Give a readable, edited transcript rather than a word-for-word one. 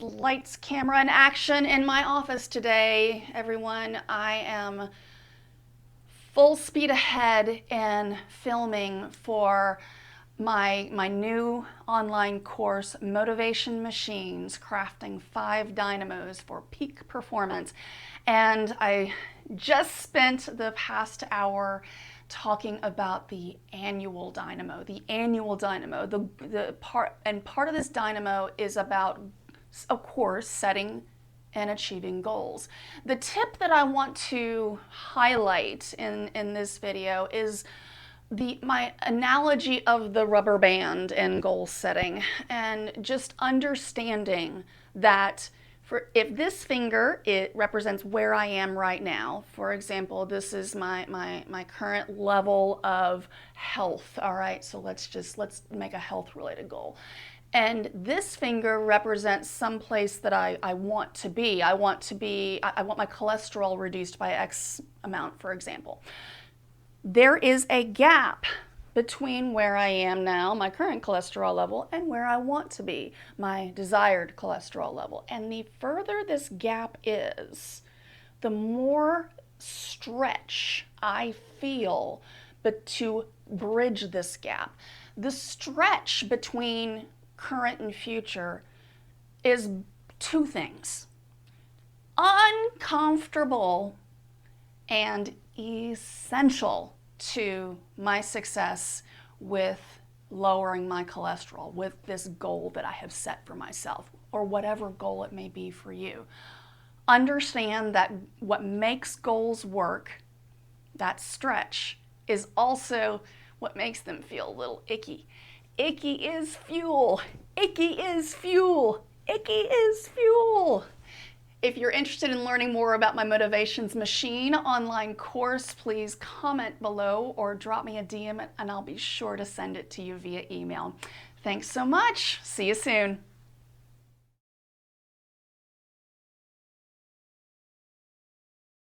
Lights, camera, and action in my office today, everyone. I am full speed ahead in filming for my new online course, Motivation Machines, Crafting 5 Dynamos for Peak Performance. And I just spent the past hour talking about the annual dynamo. Part of this dynamo is about, of course, setting and achieving goals. The tip that I want to highlight in this video is my analogy of the rubber band in goal setting, and just understanding that if this finger, it represents where I am right now. For example, this is my current level of health. All right, so let's make a health related goal. And this finger represents some place that I want to be. I want my cholesterol reduced by X amount, for example. There is a gap between where I am now, my current cholesterol level, and where I want to be, my desired cholesterol level. And the further this gap is, the more stretch I feel to bridge this gap. The stretch between current and future is two things: uncomfortable and essential to my success with lowering my cholesterol, with this goal that I have set for myself, or whatever goal it may be for you. Understand that what makes goals work, that stretch, is also what makes them feel a little icky. Icky is fuel. Icky is fuel. Icky is fuel. If you're interested in learning more about my Motivations Machine online course, please comment below or drop me a DM and I'll be sure to send it to you via email. Thanks so much. See you soon.